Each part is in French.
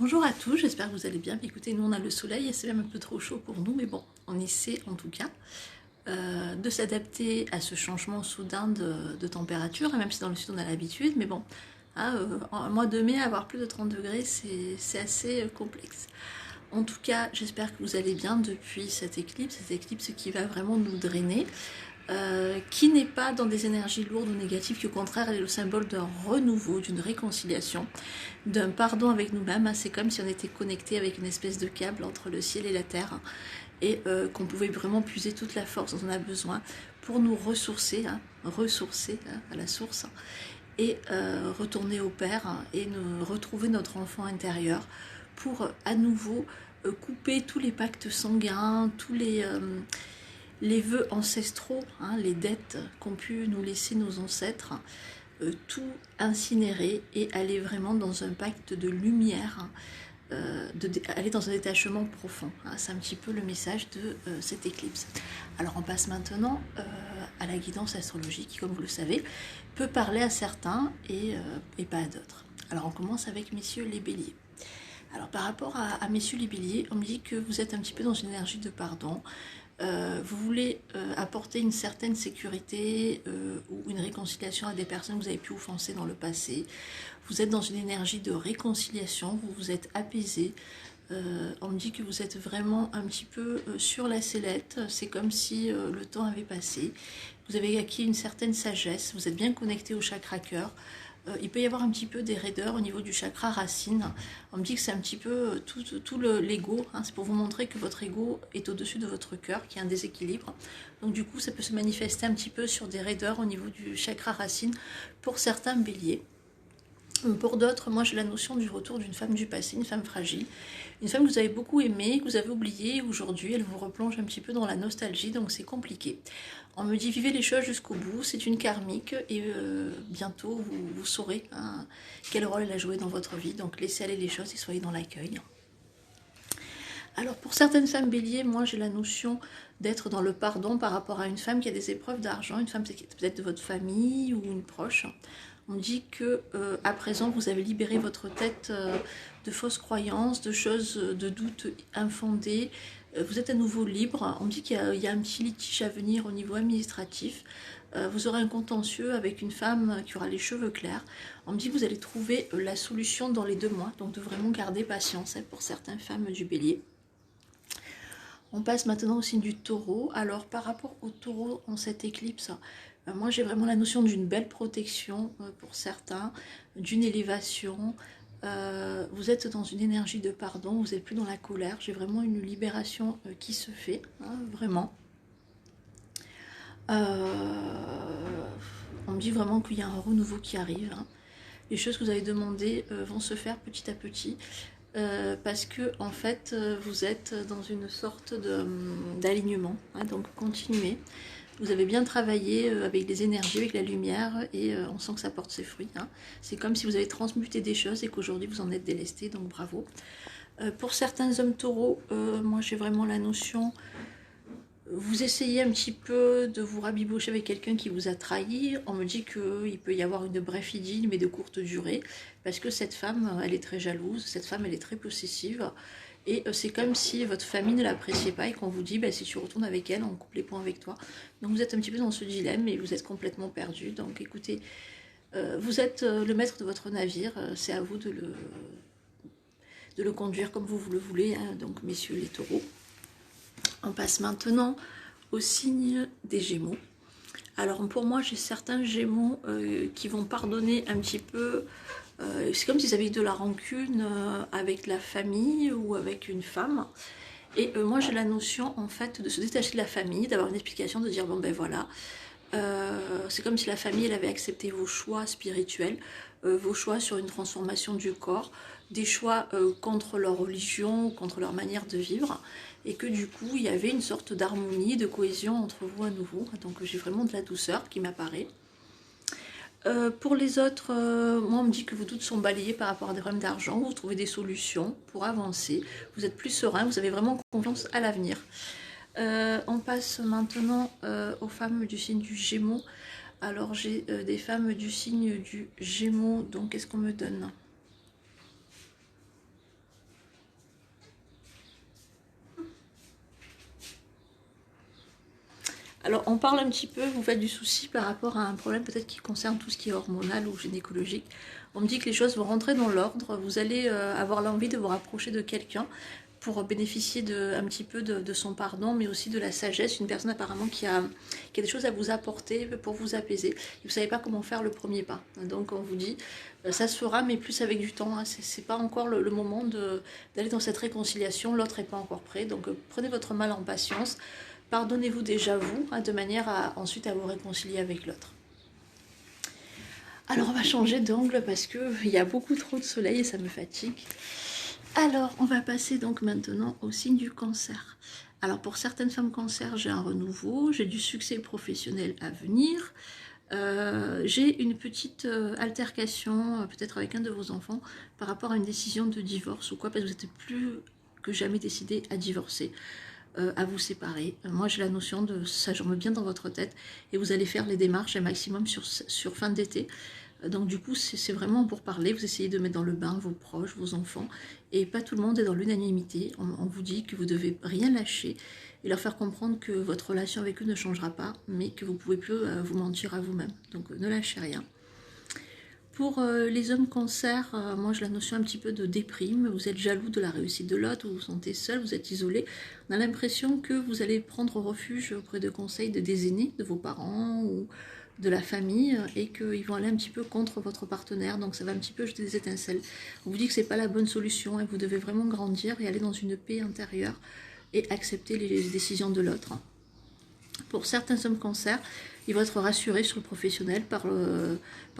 Bonjour à tous, j'espère que vous allez bien. Écoutez, nous on a le soleil et c'est même un peu trop chaud pour nous, mais bon, on essaie en tout cas de s'adapter à ce changement soudain de température, et même si dans le sud on a l'habitude, mais bon, en mois de mai, avoir plus de 30 degrés, c'est assez complexe. En tout cas, j'espère que vous allez bien depuis cette éclipse qui va vraiment nous drainer. Qui n'est pas dans des énergies lourdes ou négatives, qui au contraire est le symbole d'un renouveau, d'une réconciliation, d'un pardon avec nous-mêmes. C'est comme si on était connecté avec une espèce de câble entre le ciel et la terre, et qu'on pouvait vraiment puiser toute la force dont on a besoin pour nous ressourcer, à la source, et retourner au Père, et retrouver notre enfant intérieur pour à nouveau couper tous les pactes sanguins, tous les vœux ancestraux, les dettes qu'ont pu nous laisser nos ancêtres, tout incinérer et aller vraiment dans un pacte de lumière, aller dans un détachement profond. C'est un petit peu le message de cette éclipse. Alors on passe maintenant à la guidance astrologique qui, comme vous le savez, peut parler à certains et pas à d'autres. Alors on commence avec messieurs les béliers. Alors par rapport à messieurs les béliers, on me dit que vous êtes un petit peu dans une énergie de pardon. Vous voulez apporter une certaine sécurité ou une réconciliation à des personnes que vous avez pu offenser dans le passé. Vous êtes dans une énergie de réconciliation, vous vous êtes apaisé. On me dit que vous êtes vraiment un petit peu sur la sellette, c'est comme si le temps avait passé. Vous avez acquis une certaine sagesse, vous êtes bien connecté au chakra cœur. Il peut y avoir un petit peu des raideurs au niveau du chakra racine. On me dit que c'est un petit peu tout l'ego. C'est pour vous montrer que votre ego est au-dessus de votre cœur, qu'il y a un déséquilibre. Donc du coup, ça peut se manifester un petit peu sur des raideurs au niveau du chakra racine pour certains béliers. Pour d'autres, moi j'ai la notion du retour d'une femme du passé, une femme fragile, une femme que vous avez beaucoup aimée, que vous avez oubliée, aujourd'hui elle vous replonge un petit peu dans la nostalgie, donc c'est compliqué. On me dit vivez les choses jusqu'au bout, c'est une karmique et bientôt vous saurez quel rôle elle a joué dans votre vie, donc laissez aller les choses et soyez dans l'accueil. Alors pour certaines femmes béliers, moi j'ai la notion d'être dans le pardon par rapport à une femme qui a des épreuves d'argent, une femme peut-être de votre famille ou une proche. On me dit que à présent vous avez libéré votre tête de fausses croyances, de choses, de doutes infondés. Vous êtes à nouveau libre. On me dit qu'il y a un petit litige à venir au niveau administratif. Vous aurez un contentieux avec une femme qui aura les cheveux clairs. On me dit que vous allez trouver la solution dans les 2 mois, donc de vraiment garder patience pour certaines femmes du bélier. On passe maintenant au signe du taureau. Alors par rapport au taureau en cette éclipse, moi j'ai vraiment la notion d'une belle protection pour certains, d'une élévation. Vous êtes dans une énergie de pardon, vous n'êtes plus dans la colère. J'ai vraiment une libération qui se fait, vraiment. On me dit vraiment qu'il y a un renouveau qui arrive. Les choses que vous avez demandées vont se faire petit à petit. Parce que en fait vous êtes dans une sorte d'alignement, donc continuez. Vous avez bien travaillé avec les énergies, avec la lumière, et on sent que ça porte ses fruits. C'est comme si vous avez transmuté des choses et qu'aujourd'hui vous en êtes délesté, donc bravo. Pour certains hommes taureaux, moi j'ai vraiment la notion, vous essayez un petit peu de vous rabibocher avec quelqu'un qui vous a trahi. On me dit qu'il peut y avoir une brève idylle, mais de courte durée, parce que cette femme, elle est très jalouse, cette femme, elle est très possessive, et c'est comme si votre famille ne l'appréciait pas, et qu'on vous dit, si tu retournes avec elle, on coupe les points avec toi. Donc vous êtes un petit peu dans ce dilemme, et vous êtes complètement perdu. Donc écoutez, vous êtes le maître de votre navire, c'est à vous de le conduire comme vous le voulez, donc messieurs les taureaux. On passe maintenant au signe des Gémeaux. Alors pour moi, j'ai certains Gémeaux qui vont pardonner un petit peu. C'est comme s'ils avaient de la rancune avec la famille ou avec une femme. Et moi, j'ai la notion en fait de se détacher de la famille, d'avoir une explication, de dire bon ben voilà. C'est comme si la famille elle avait accepté vos choix spirituels, vos choix sur une transformation du corps, des choix contre leur religion, contre leur manière de vivre, et que du coup il y avait une sorte d'harmonie, de cohésion entre vous à nouveau. Donc j'ai vraiment de la douceur qui m'apparaît. Pour les autres, moi on me dit que vos doutes sont balayés par rapport à des problèmes d'argent, vous trouvez des solutions pour avancer, vous êtes plus serein, vous avez vraiment confiance à l'avenir. On passe maintenant aux femmes du signe du Gémeaux. Alors j'ai des femmes du signe du Gémeaux, donc qu'est-ce qu'on me donne? Alors, on parle un petit peu, vous faites du souci par rapport à un problème peut-être qui concerne tout ce qui est hormonal ou gynécologique. On me dit que les choses vont rentrer dans l'ordre, vous allez avoir l'envie de vous rapprocher de quelqu'un pour bénéficier un petit peu de son pardon, mais aussi de la sagesse. Une personne apparemment qui a des choses à vous apporter pour vous apaiser. Et vous ne savez pas comment faire le premier pas. Donc on vous dit, ça se fera, mais plus avec du temps. Hein. C'est pas encore le moment d'aller dans cette réconciliation. L'autre n'est pas encore prêt. Donc prenez votre mal en patience. Pardonnez-vous déjà vous, hein, de manière ensuite à vous réconcilier avec l'autre. Alors on va changer d'angle parce qu'il y a beaucoup trop de soleil et ça me fatigue. Alors, on va passer donc maintenant au signe du cancer. Alors, pour certaines femmes cancer, j'ai un renouveau, j'ai du succès professionnel à venir, j'ai une petite altercation, peut-être avec un de vos enfants, par rapport à une décision de divorce ou quoi, parce que vous êtes plus que jamais décidé à divorcer, à vous séparer. Moi, j'ai la notion de ça, je remets bien dans votre tête, et vous allez faire les démarches un maximum sur fin d'été. Donc du coup, c'est vraiment pour parler, vous essayez de mettre dans le bain vos proches, vos enfants, et pas tout le monde est dans l'unanimité. On vous dit que vous devez rien lâcher et leur faire comprendre que votre relation avec eux ne changera pas, mais que vous pouvez plus vous mentir à vous-même. Donc ne lâchez rien. Pour les hommes cancer, moi j'ai la notion un petit peu de déprime, vous êtes jaloux de la réussite de l'autre, vous vous sentez seul, vous êtes isolé. On a l'impression que vous allez prendre refuge auprès de conseils des aînés, de vos parents ou de la famille, et qu'ils vont aller un petit peu contre votre partenaire, donc ça va un petit peu jeter des étincelles. On vous dit que c'est pas la bonne solution et vous devez vraiment grandir et aller dans une paix intérieure et accepter les décisions de l'autre. Pour certains hommes cancer, ils vont être rassurés sur le professionnel par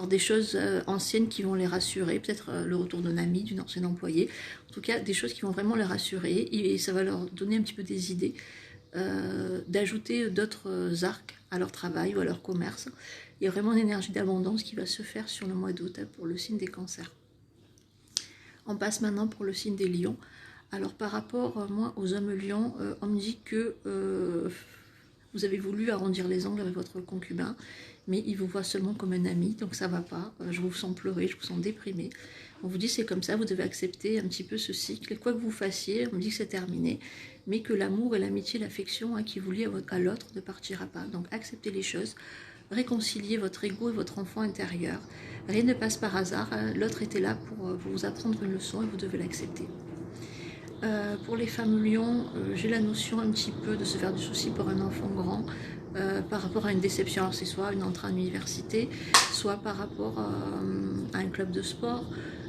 des choses anciennes qui vont les rassurer, peut-être le retour d'un ami, d'une ancienne employée, en tout cas des choses qui vont vraiment les rassurer et ça va leur donner un petit peu des idées d'ajouter d'autres arcs à leur travail ou à leur commerce. Il y a vraiment une énergie d'abondance qui va se faire sur le mois d'août pour le signe des cancers. On passe maintenant pour le signe des lions. Alors par rapport moi aux hommes lions, on me dit que vous avez voulu arrondir les angles avec votre concubin, mais il vous voit seulement comme un ami, donc ça va pas. Je vous sens pleurer, je vous sens déprimé. On vous dit c'est comme ça, vous devez accepter un petit peu ce cycle. Quoi que vous fassiez, on me dit que c'est terminé, mais que l'amour et l'amitié, l'affection qui vous lie à l'autre ne partira pas. Donc acceptez les choses, réconciliez votre ego et votre enfant intérieur. Rien ne passe par hasard, l'autre était là pour vous apprendre une leçon et vous devez l'accepter. Pour les femmes lions, j'ai la notion un petit peu de se faire du souci pour un enfant grand par rapport à une déception. Alors c'est soit une entrée en université, soit par rapport à un club de sport,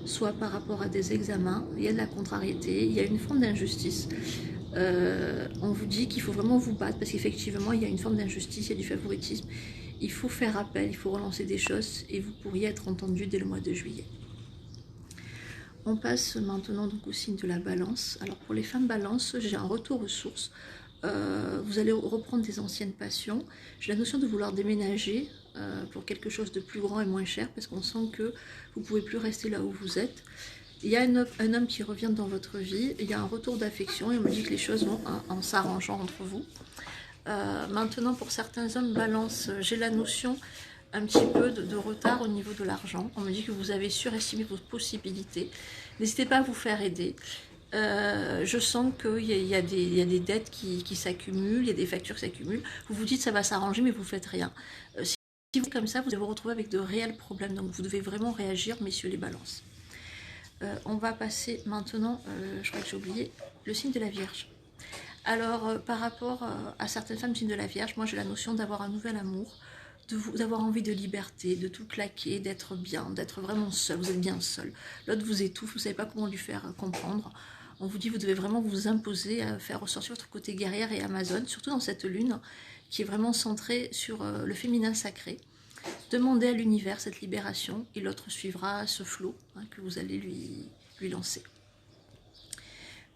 soit par rapport à des examens. Il y a de la contrariété, il y a une forme d'injustice. On vous dit qu'il faut vraiment vous battre parce qu'effectivement il y a une forme d'injustice, il y a du favoritisme. Il faut faire appel, il faut relancer des choses et vous pourriez être entendu dès le mois de juillet. On passe maintenant donc au signe de la balance. Alors pour les femmes balance, j'ai un retour aux sources. Vous allez reprendre des anciennes passions. J'ai la notion de vouloir déménager pour quelque chose de plus grand et moins cher parce qu'on sent que vous ne pouvez plus rester là où vous êtes. Il y a un homme qui revient dans votre vie, il y a un retour d'affection et on me dit que les choses vont en s'arrangeant entre vous. Maintenant pour certains hommes balance, j'ai la notion un petit peu de retard au niveau de l'argent. On me dit que vous avez surestimé vos possibilités. N'hésitez pas à vous faire aider. Je sens qu'il y a des dettes qui s'accumulent, il y a des factures qui s'accumulent. Vous vous dites ça va s'arranger, mais vous ne faites rien. Si vous êtes comme ça, vous allez vous retrouver avec de réels problèmes. Donc vous devez vraiment réagir, messieurs les balances. On va passer maintenant, je crois que j'ai oublié, le signe de la Vierge. Alors, par rapport à certaines femmes signes de la Vierge, moi j'ai la notion d'avoir un nouvel amour, d'avoir envie de liberté, de tout claquer, d'être bien, d'être vraiment seul, vous êtes bien seul. L'autre vous étouffe, vous ne savez pas comment lui faire comprendre. On vous dit vous devez vraiment vous imposer à faire ressortir votre côté guerrière et amazone, surtout dans cette lune qui est vraiment centrée sur le féminin sacré. Demandez à l'univers cette libération et l'autre suivra ce flot que vous allez lui lancer.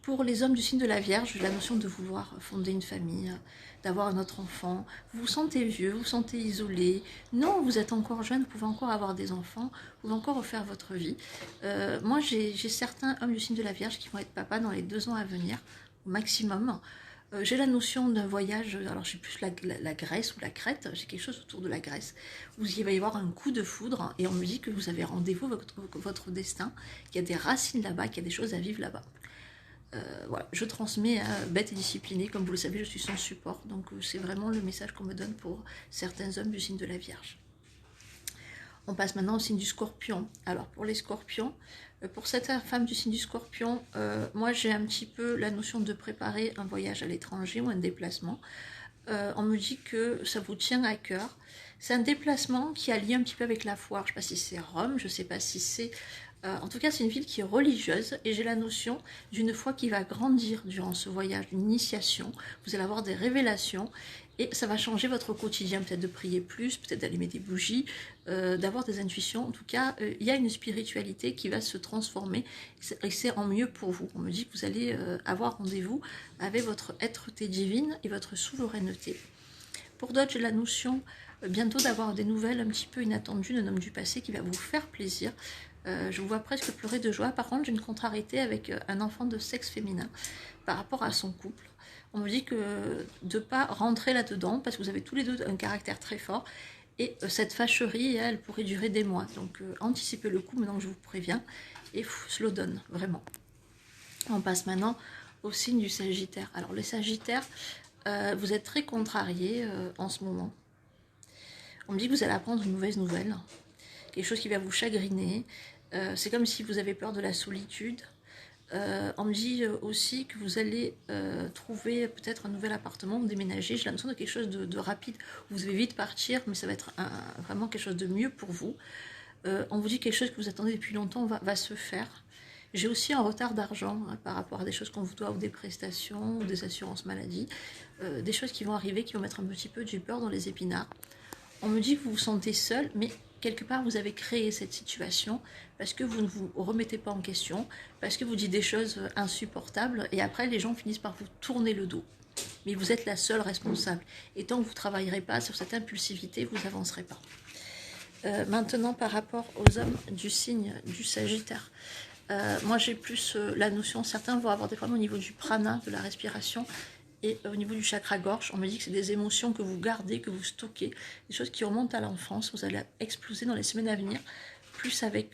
Pour les hommes du signe de la Vierge, j'ai la notion de vouloir fonder une famille, d'avoir un autre enfant. Vous vous sentez vieux, vous vous sentez isolé. Non, vous êtes encore jeune, vous pouvez encore avoir des enfants, vous pouvez encore refaire votre vie. Moi, j'ai certains hommes du signe de la Vierge qui vont être papa dans les 2 ans à venir, au maximum. J'ai la notion d'un voyage, alors je sais plus la Grèce ou la Crète, j'ai quelque chose autour de la Grèce, où il va y avoir un coup de foudre et on me dit que vous avez rendez-vous avec votre destin, qu'il y a des racines là-bas, qu'il y a des choses à vivre là-bas. Voilà, je transmets bête et discipliné, comme vous le savez, je suis son support, donc c'est vraiment le message qu'on me donne pour certains hommes du signe de la Vierge. On passe maintenant au signe du Scorpion. Alors pour les Scorpions, pour cette femme du signe du Scorpion, moi j'ai un petit peu la notion de préparer un voyage à l'étranger ou un déplacement. On me dit que ça vous tient à cœur. C'est un déplacement qui a lié un petit peu avec la foire. Je ne sais pas si c'est Rome, je ne sais pas si c'est... en tout cas, c'est une ville qui est religieuse et j'ai la notion d'une foi qui va grandir durant ce voyage, d'une initiation. Vous allez avoir des révélations et ça va changer votre quotidien, peut-être de prier plus, peut-être d'allumer des bougies, d'avoir des intuitions. En tout cas, il y a une spiritualité qui va se transformer et c'est en mieux pour vous. On me dit que vous allez avoir rendez-vous avec votre êtreté divine et votre souveraineté. Pour d'autres, j'ai la notion bientôt d'avoir des nouvelles un petit peu inattendues d'un homme du passé qui va vous faire plaisir. Je vous vois presque pleurer de joie. Par contre, j'ai une contrariété avec un enfant de sexe féminin par rapport à son couple. On me dit que de ne pas rentrer là-dedans, parce que vous avez tous les deux un caractère très fort, et cette fâcherie, elle pourrait durer des mois. Donc, anticipez le coup, maintenant que je vous préviens, et slow down, vraiment. On passe maintenant au signe du Sagittaire. Alors, le Sagittaire, vous êtes très contrarié en ce moment. On me dit que vous allez apprendre une mauvaise nouvelle, quelque chose qui va vous chagriner. C'est comme si vous avez peur de la solitude. On me dit aussi que vous allez trouver peut-être un nouvel appartement ou déménager. J'ai l'impression de quelque chose de rapide. Vous allez vite partir, mais ça va être vraiment quelque chose de mieux pour vous. On vous dit quelque chose que vous attendez depuis longtemps va se faire. J'ai aussi un retard d'argent par rapport à des choses qu'on vous doit ou des prestations ou des assurances maladie. Des choses qui vont arriver, qui vont mettre un petit peu du beurre dans les épinards. On me dit que vous vous sentez seul, mais quelque part vous avez créé cette situation parce que vous ne vous remettez pas en question, parce que vous dites des choses insupportables et après les gens finissent par vous tourner le dos. Mais vous êtes la seule responsable. Et tant que vous ne travaillerez pas sur cette impulsivité, vous n'avancerez pas. Maintenant, par rapport aux hommes du signe du Sagittaire, moi j'ai plus la notion, certains vont avoir des problèmes au niveau du prana, de la respiration, et au niveau du chakra gorge, on me dit que c'est des émotions que vous gardez, que vous stockez, des choses qui remontent à l'enfance, vous allez exploser dans les semaines à venir, plus avec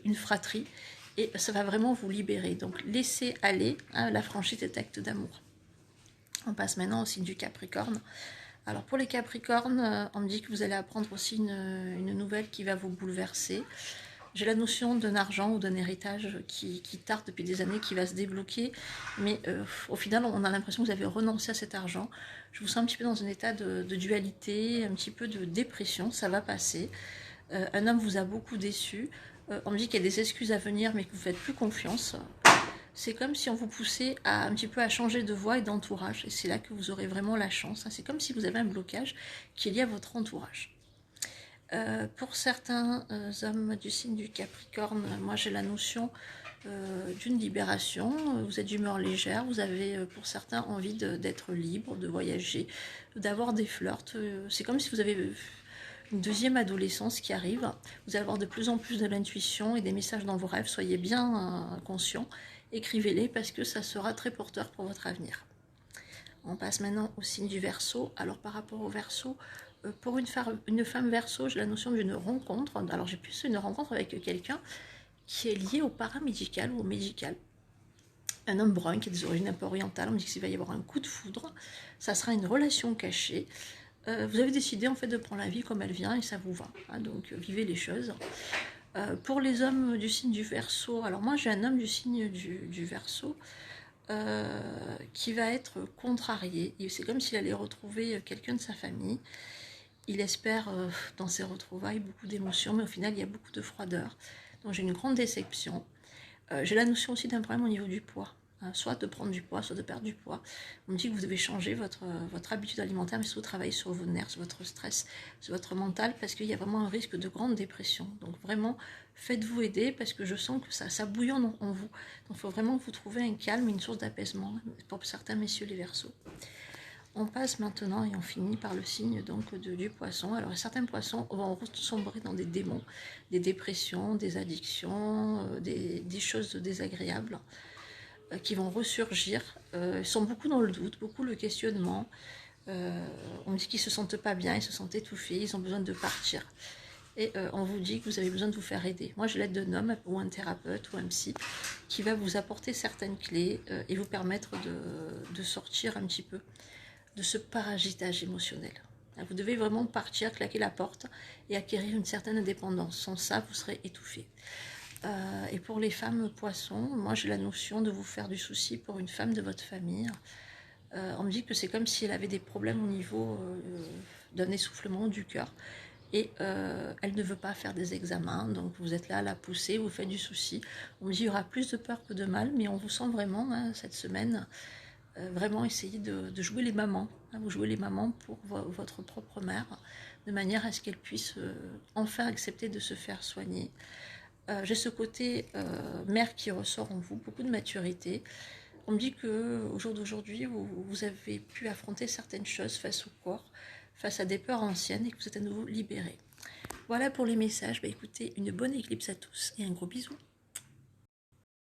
une fratrie, et ça va vraiment vous libérer. Donc laissez aller, la franchise est acte d'amour. On passe maintenant au signe du Capricorne. Alors pour les Capricornes, on me dit que vous allez apprendre aussi une nouvelle qui va vous bouleverser. J'ai la notion d'un argent ou d'un héritage qui tarde depuis des années, qui va se débloquer, mais au final, on a l'impression que vous avez renoncé à cet argent. Je vous sens un petit peu dans un état de dualité, un petit peu de dépression, ça va passer. Un homme vous a beaucoup déçu. On me dit qu'il y a des excuses à venir, mais que vous ne faites plus confiance. C'est comme si on vous poussait un petit peu à changer de voie et d'entourage, et c'est là que vous aurez vraiment la chance. C'est comme si vous avez un blocage qui est lié à votre entourage. Pour certains hommes du signe du Capricorne, moi j'ai la notion d'une libération. Vous êtes d'humeur légère, vous avez pour certains envie d'être libre, de voyager, d'avoir des flirts. C'est comme si vous avez une deuxième adolescence qui arrive. Vous allez avoir de plus en plus de l'intuition et des messages dans vos rêves. Soyez bien conscients, écrivez-les parce que ça sera très porteur pour votre avenir. On passe maintenant au signe du Verseau. Alors par rapport au Verseau, pour une femme Verseau, j'ai la notion d'une rencontre. Alors j'ai plus une rencontre avec quelqu'un qui est lié au paramédical ou au médical. Un homme brun qui a des origines un peu orientales. On me dit qu'il va y avoir un coup de foudre. Ça sera une relation cachée. Vous avez décidé en fait de prendre la vie comme elle vient et ça vous va. Donc vivez les choses. Pour les hommes du signe du Verseau, alors moi j'ai un homme du signe du Verseau qui va être contrarié. C'est comme s'il allait retrouver quelqu'un de sa famille. Il espère dans ses retrouvailles beaucoup d'émotions, mais au final il y a beaucoup de froideur. Donc j'ai une grande déception. J'ai la notion aussi d'un problème au niveau du poids. Soit de prendre du poids, soit de perdre du poids. On me dit que vous devez changer votre habitude alimentaire, mais surtout travailler sur vos nerfs, sur votre stress, sur votre mental, parce qu'il y a vraiment un risque de grande dépression. Donc vraiment, faites-vous aider, parce que je sens que ça bouillonne en vous. Donc il faut vraiment que vous trouviez un calme, une source d'apaisement, pour certains messieurs les Verseaux. On passe maintenant et on finit par le signe donc du poisson. Alors certains poissons vont sombrer dans des démons, des dépressions, des addictions, des choses désagréables qui vont ressurgir. Ils sont beaucoup dans le doute, beaucoup le questionnement. On me dit qu'ils ne se sentent pas bien, ils se sentent étouffés, ils ont besoin de partir. et on vous dit que vous avez besoin de vous faire aider. Moi, j'ai l'aide d'un homme ou un thérapeute ou un psy qui va vous apporter certaines clés et vous permettre de sortir un petit peu de ce paragitage émotionnel. Vous devez vraiment partir, claquer la porte et acquérir une certaine indépendance. Sans ça, vous serez étouffé. Et pour les femmes poissons, moi j'ai la notion de vous faire du souci pour une femme de votre famille. On me dit que c'est comme si elle avait des problèmes au niveau d'un essoufflement du cœur. Et elle ne veut pas faire des examens, donc vous êtes là à la pousser, vous faites du souci. On me dit qu'il y aura plus de peur que de mal, mais on vous sent vraiment cette semaine vraiment essayer de jouer les mamans. Vous jouez les mamans pour votre propre mère, de manière à ce qu'elle puisse enfin accepter de se faire soigner. J'ai ce côté mère qui ressort en vous, beaucoup de maturité. On me dit qu'au jour d'aujourd'hui, vous avez pu affronter certaines choses face au corps, face à des peurs anciennes et que vous êtes à nouveau libéré. Voilà pour les messages. Écoutez, une bonne éclipse à tous et un gros bisou.